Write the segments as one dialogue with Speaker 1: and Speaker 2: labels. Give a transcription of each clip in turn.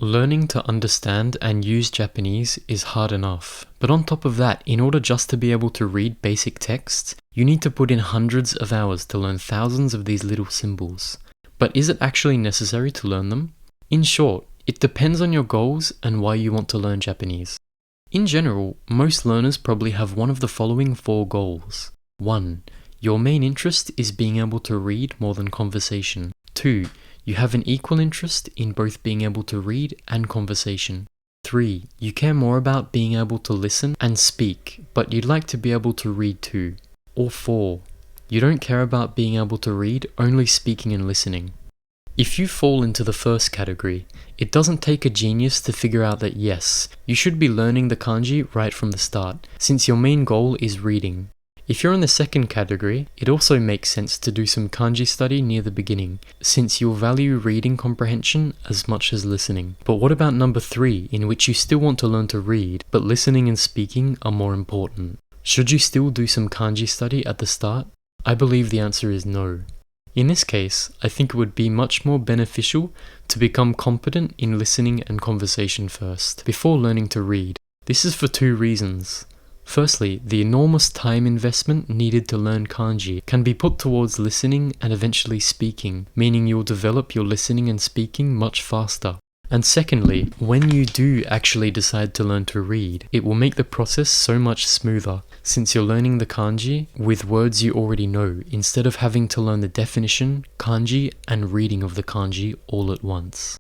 Speaker 1: Learning to understand and use Japanese is hard enough, but on top of that, in order just to be able to read basic texts, you need to put in hundreds of hours to learn thousands of these little symbols. But is it actually necessary to learn them? In short, it depends on your goals and why you want to learn Japanese. In general, most learners probably have one of the following 4 goals. 1. Your main interest is being able to read more than conversation. 2. You have an equal interest in both being able to read and conversation. 3. You care more about being able to listen and speak, but you'd like to be able to read too. Or 4. You don't care about being able to read, only speaking and listening. If you fall into the first category, it doesn't take a genius to figure out that yes, you should be learning the kanji right from the start, since your main goal is reading. If you're in the second category, it also makes sense to do some kanji study near the beginning, since you'll value reading comprehension as much as listening. But what about number 3, in which you still want to learn to read, but listening and speaking are more important? Should you still do some kanji study at the start? I believe the answer is no. In this case, I think it would be much more beneficial to become competent in listening and conversation first, before learning to read. This is for 2 reasons. Firstly, the enormous time investment needed to learn kanji can be put towards listening and eventually speaking, meaning you'll develop your listening and speaking much faster. And secondly, when you do actually decide to learn to read, it will make the process so much smoother, since you're learning the kanji with words you already know, instead of having to learn the definition, kanji, and reading of the kanji all at once.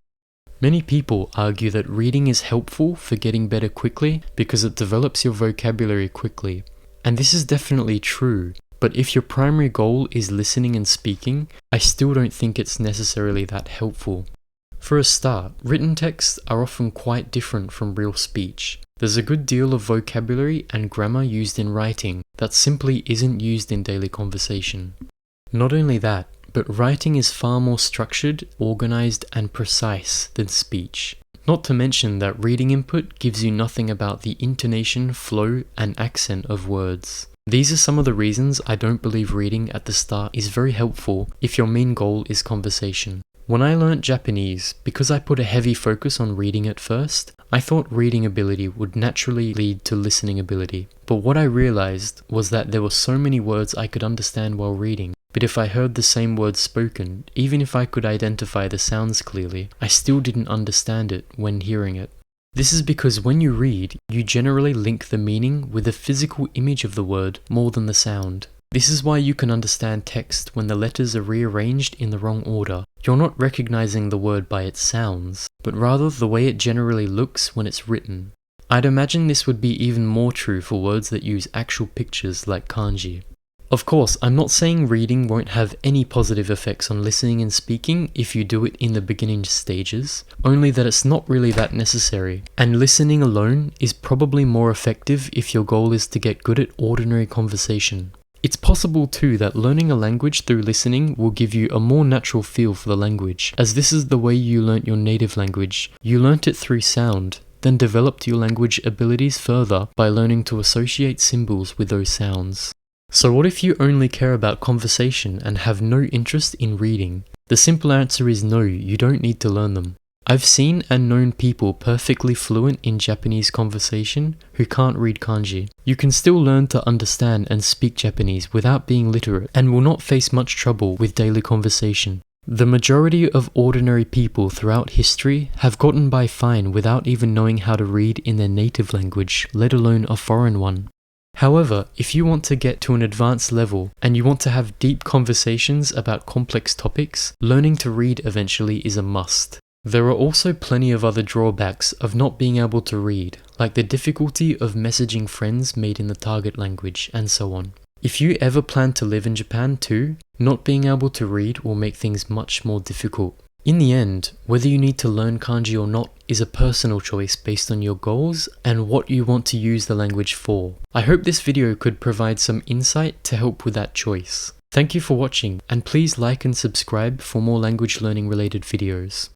Speaker 1: Many people argue that reading is helpful for getting better quickly because it develops your vocabulary quickly. And this is definitely true, but if your primary goal is listening and speaking, I still don't think it's necessarily that helpful. For a start, written texts are often quite different from real speech. There's a good deal of vocabulary and grammar used in writing that simply isn't used in daily conversation. Not only that, but writing is far more structured, organized, and precise than speech. Not to mention that reading input gives you nothing about the intonation, flow, and accent of words. These are some of the reasons I don't believe reading at the start is very helpful if your main goal is conversation. When I learnt Japanese, because I put a heavy focus on reading at first, I thought reading ability would naturally lead to listening ability. But what I realized was that there were so many words I could understand while reading. But if I heard the same words spoken, even if I could identify the sounds clearly, I still didn't understand it when hearing it. This is because when you read, you generally link the meaning with the physical image of the word more than the sound. This is why you can understand text when the letters are rearranged in the wrong order. You're not recognizing the word by its sounds, but rather the way it generally looks when it's written. I'd imagine this would be even more true for words that use actual pictures like kanji. Of course, I'm not saying reading won't have any positive effects on listening and speaking if you do it in the beginning stages, only that it's not really that necessary, and listening alone is probably more effective if your goal is to get good at ordinary conversation. It's possible too that learning a language through listening will give you a more natural feel for the language, as this is the way you learnt your native language. You learnt it through sound, then developed your language abilities further by learning to associate symbols with those sounds. So what if you only care about conversation and have no interest in reading? The simple answer is no, you don't need to learn them. I've seen and known people perfectly fluent in Japanese conversation who can't read kanji. You can still learn to understand and speak Japanese without being literate and will not face much trouble with daily conversation. The majority of ordinary people throughout history have gotten by fine without even knowing how to read in their native language, let alone a foreign one. However, if you want to get to an advanced level and you want to have deep conversations about complex topics, learning to read eventually is a must. There are also plenty of other drawbacks of not being able to read, like the difficulty of messaging friends made in the target language, and so on. If you ever plan to live in Japan too, not being able to read will make things much more difficult. In the end, whether you need to learn kanji or not is a personal choice based on your goals and what you want to use the language for. I hope this video could provide some insight to help with that choice. Thank you for watching, and please like and subscribe for more language learning related videos.